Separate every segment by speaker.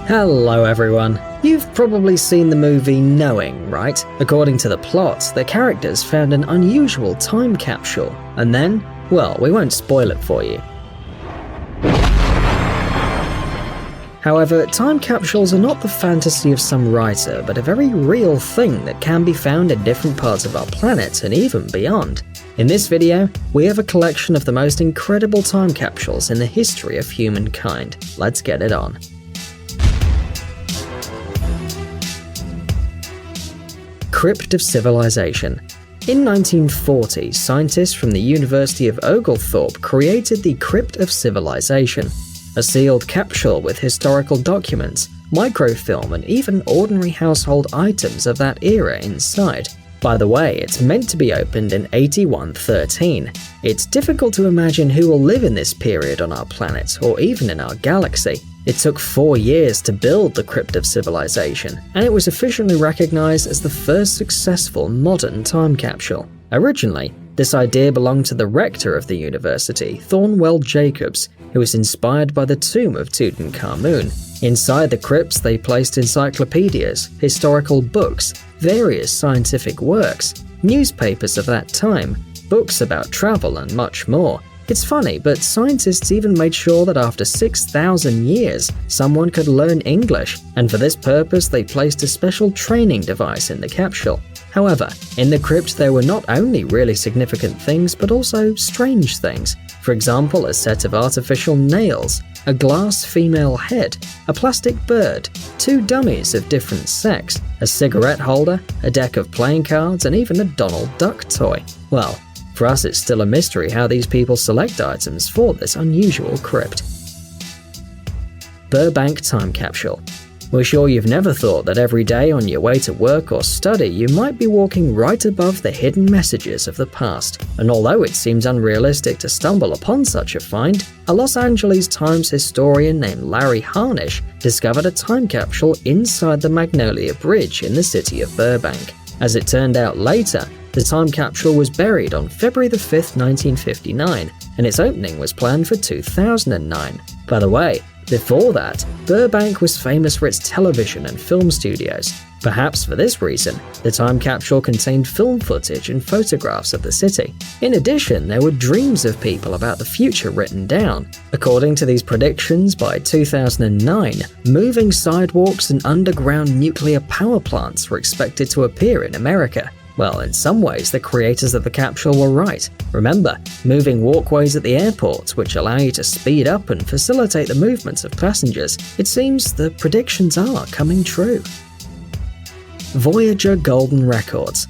Speaker 1: Hello everyone. You've probably seen the movie Knowing, right? According to the plot, the characters found an unusual time capsule, and then, well, we won't spoil it for you. However, time capsules are not the fantasy of some writer, but a very real thing that can be found in different parts of our planet and even beyond. In this video, we have a collection of the most incredible time capsules in the history of humankind. Let's get it on. Crypt of Civilization. In 1940, scientists from the University of Oglethorpe created the Crypt of Civilization, a sealed capsule with historical documents, microfilm, and even ordinary household items of that era inside. By the way, it's meant to be opened in 8113. It's difficult to imagine who will live in this period on our planet, or even in our galaxy. It took 4 years to build the Crypt of Civilization, and it was officially recognized as the first successful modern time capsule. Originally, this idea belonged to the rector of the university, Thornwell Jacobs, who was inspired by the tomb of Tutankhamun. Inside the crypts, they placed encyclopedias, historical books, various scientific works, newspapers of that time, books about travel, and much more. It's funny, but scientists even made sure that after 6,000 years, someone could learn English, and for this purpose they placed a special training device in the capsule. However, in the crypt there were not only really significant things, but also strange things. For example, a set of artificial nails, a glass female head, a plastic bird, 2 dummies of different sex, a cigarette holder, a deck of playing cards, and even a Donald Duck toy. Well, for us it's still a mystery how these people select items for this unusual crypt. Burbank Time Capsule. We're sure you've never thought that every day on your way to work or study you might be walking right above the hidden messages of the past. And although it seems unrealistic to stumble upon such a find, a Los Angeles Times historian named Larry Harnish discovered a time capsule inside the Magnolia Bridge in the city of Burbank. As it turned out later, the time capsule was buried on February 5, 1959, and its opening was planned for 2009. By the way, before that, Burbank was famous for its television and film studios. Perhaps for this reason, the time capsule contained film footage and photographs of the city. In addition, there were dreams of people about the future written down. According to these predictions, by 2009, moving sidewalks and underground nuclear power plants were expected to appear in America. Well, in some ways, the creators of the capsule were right. Remember, moving walkways at the airport, which allow you to speed up and facilitate the movements of passengers. It seems the predictions are coming true. Voyager Golden Records.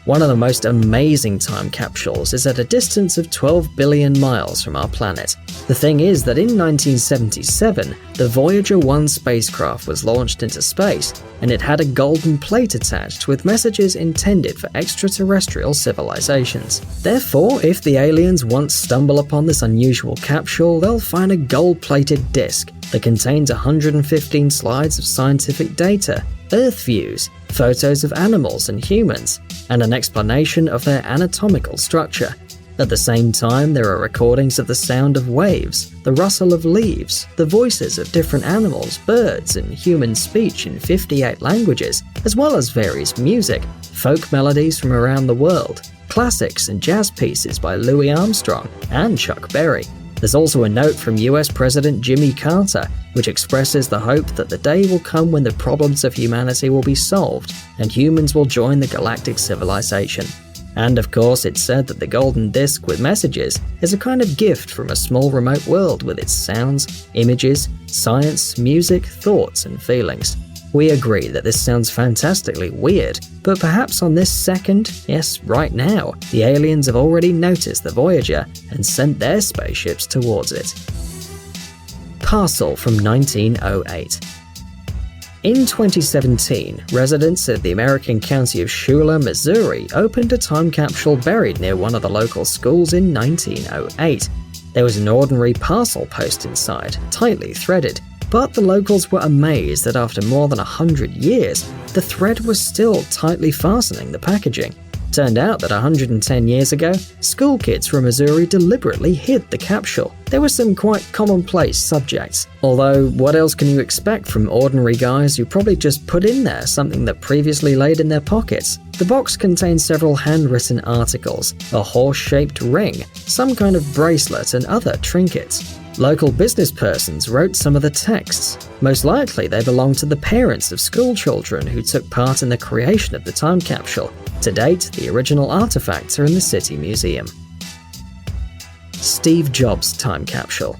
Speaker 1: One of the most amazing time capsules is at a distance of 12 billion miles from our planet. The thing is that in 1977, the Voyager 1 spacecraft was launched into space, and it had a golden plate attached with messages intended for extraterrestrial civilizations. Therefore, if the aliens once stumble upon this unusual capsule, they'll find a gold-plated disc that contains 115 slides of scientific data, Earth views, photos of animals and humans, and an explanation of their anatomical structure. At the same time, there are recordings of the sound of waves, the rustle of leaves, the voices of different animals, birds, and human speech in 58 languages, as well as various music, folk melodies from around the world, classics and jazz pieces by Louis Armstrong and Chuck Berry. There's also a note from US President Jimmy Carter, which expresses the hope that the day will come when the problems of humanity will be solved and humans will join the galactic civilization. And of course, it's said that the golden disc with messages is a kind of gift from a small remote world with its sounds, images, science, music, thoughts, and feelings. We agree that this sounds fantastically weird, but perhaps on this second, yes, right now, the aliens have already noticed the Voyager and sent their spaceships towards it. Parcel from 1908. In 2017, residents of the American county of Schuyler, Missouri opened a time capsule buried near one of the local schools in 1908. There was an ordinary parcel post inside, tightly threaded, but the locals were amazed that after more than 100 years, the thread was still tightly fastening the packaging. To Turned out that 110 years ago, school kids from Missouri deliberately hid the capsule. There were some quite commonplace subjects. Although, what else can you expect from ordinary guys who probably just put in there something that previously laid in their pockets? The box contained several handwritten articles, a horse-shaped ring, some kind of bracelet, and other trinkets. Local business persons wrote some of the texts. Most likely they belonged to the parents of school children who took part in the creation of the time capsule. To date, the original artifacts are in the City Museum. Steve Jobs' time capsule.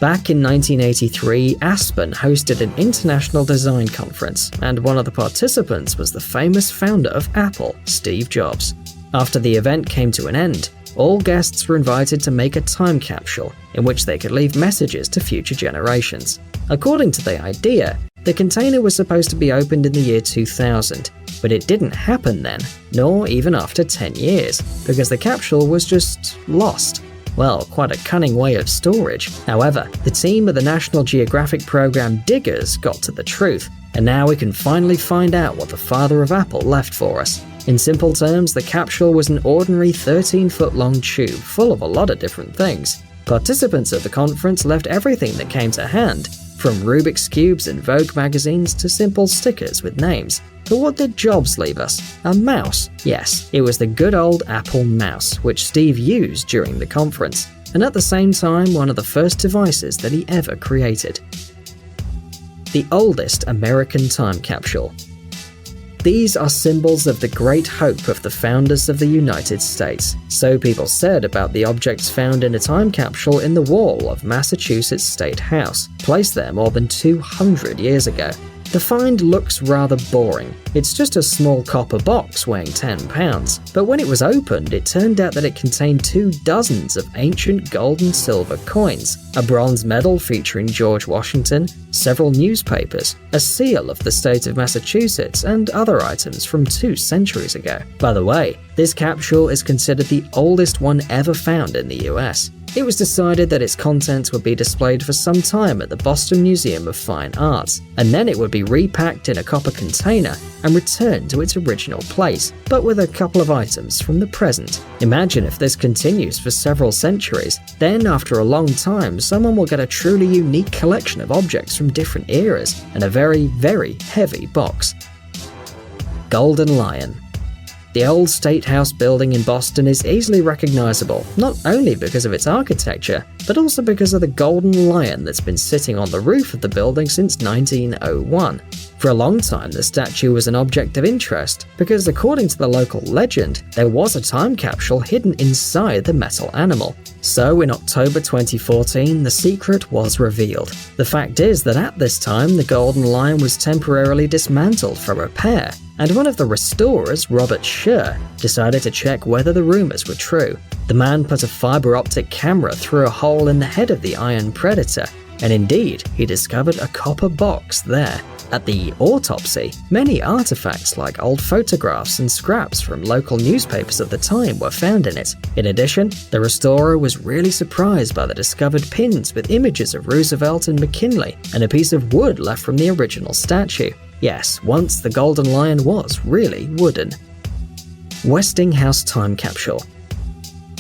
Speaker 1: Back in 1983, Aspen hosted an international design conference, and one of the participants was the famous founder of Apple, Steve Jobs. After the event came to an end, all guests were invited to make a time capsule in which they could leave messages to future generations. According to the idea, the container was supposed to be opened in the year 2000, but it didn't happen then, nor even after 10 years, because the capsule was just lost. Well, quite a cunning way of storage. However, the team of the National Geographic program Diggers got to the truth, and now we can finally find out what the father of Apple left for us. In simple terms, the capsule was an ordinary 13-foot-long tube full of a lot of different things. Participants of the conference left everything that came to hand, from Rubik's Cubes and Vogue magazines to simple stickers with names. But what did Jobs leave us? A mouse. Yes, it was the good old Apple mouse, which Steve used during the conference, and at the same time one of the first devices that he ever created. The oldest American time capsule. These are symbols of the great hope of the founders of the United States. So people said about the objects found in a time capsule in the wall of Massachusetts State House, placed there more than 200 years ago. The find looks rather boring. It's just a small copper box weighing 10 pounds, but when it was opened, it turned out that it contained 2 dozens of ancient gold and silver coins, a bronze medal featuring George Washington, several newspapers, a seal of the state of Massachusetts, and other items from 2 centuries ago. By the way, this capsule is considered the oldest one ever found in the US. It was decided that its contents would be displayed for some time at the Boston Museum of Fine Arts, and then it would be repacked in a copper container and returned to its original place, but with a couple of items from the present. Imagine if this continues for several centuries, then after a long time someone will get a truly unique collection of objects from different eras and a very, very heavy box. Golden Lion. The old State House building in Boston is easily recognizable, not only because of its architecture, but also because of the golden lion that's been sitting on the roof of the building since 1901. For a long time, the statue was an object of interest because, according to the local legend, there was a time capsule hidden inside the metal animal. So, in October 2014, the secret was revealed. The fact is that at this time, the golden lion was temporarily dismantled for repair, and one of the restorers, Robert Scher, decided to check whether the rumors were true. The man put a fiber optic camera through a hole in the head of the iron predator, and indeed, he discovered a copper box there. At the autopsy, many artifacts like old photographs and scraps from local newspapers of the time were found in it. In addition, the restorer was really surprised by the discovered pins with images of Roosevelt and McKinley, and a piece of wood left from the original statue. Yes, once the golden lion was really wooden. Westinghouse time capsule.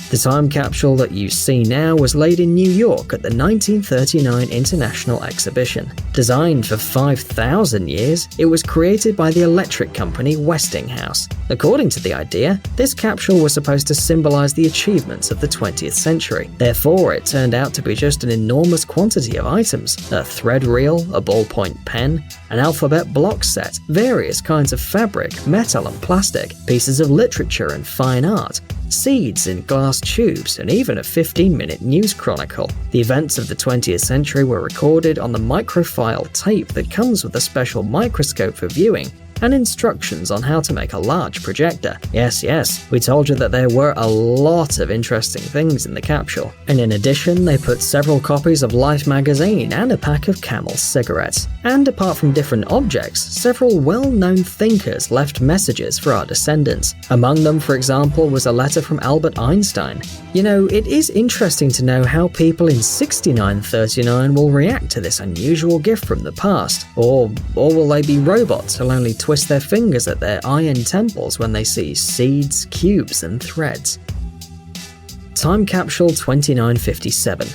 Speaker 1: The time capsule that you see now was laid in New York at the 1939 International Exhibition. Designed for 5,000 years, it was created by the electric company Westinghouse. According to the idea, this capsule was supposed to symbolize the achievements of the 20th century. Therefore, it turned out to be just an enormous quantity of items: a thread reel, a ballpoint pen, an alphabet block set, various kinds of fabric, metal and plastic, pieces of literature and fine art, seeds in glass tubes, and even a 15-minute news chronicle. The events of the 20th century were recorded on the microfile tape that comes with a special microscope for viewing, and instructions on how to make a large projector. Yes, we told you that there were a lot of interesting things in the capsule. And in addition, they put several copies of Life magazine and a pack of Camel cigarettes. And apart from different objects, several well-known thinkers left messages for our descendants. Among them, for example, was a letter from Albert Einstein. You know, it is interesting to know how people in 6939 will react to this unusual gift from the past. Or will they be robots who'll only twist their fingers at their iron temples when they see seeds, cubes, and threads. Time Capsule 2957.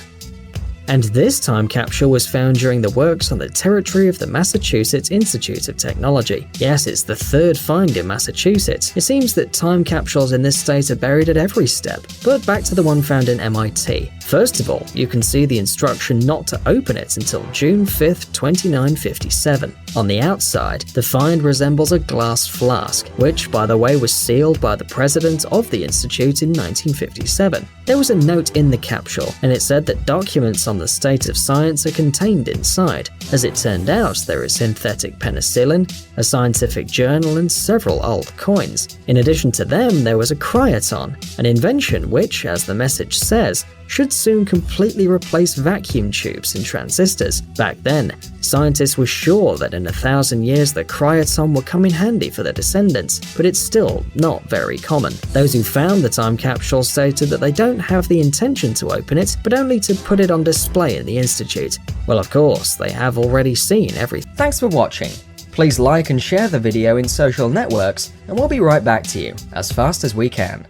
Speaker 1: And this time capsule was found during the works on the territory of the Massachusetts Institute of Technology. Yes, it's the third find in Massachusetts. It seems that time capsules in this state are buried at every step. But back to the one found in MIT. First of all, you can see the instruction not to open it until June 5th, 2957. On the outside, the find resembles a glass flask, which, by the way, was sealed by the president of the institute in 1957. There was a note in the capsule, and it said that documents on the state of science are contained inside. As it turned out, there is synthetic penicillin, a scientific journal, and several old coins. In addition to them, there was a cryoton, an invention which, as the message says, should soon completely replace vacuum tubes and transistors. Back then, scientists were sure that in 1,000 years the cryoton would come in handy for their descendants, but it's still not very common. Those who found the time capsule stated that they don't have the intention to open it, but only to put it on display in the institute. Well, of course, they have already seen everything.
Speaker 2: Thanks for watching. Please like and share the video in social networks, and we'll be right back to you as fast as we can.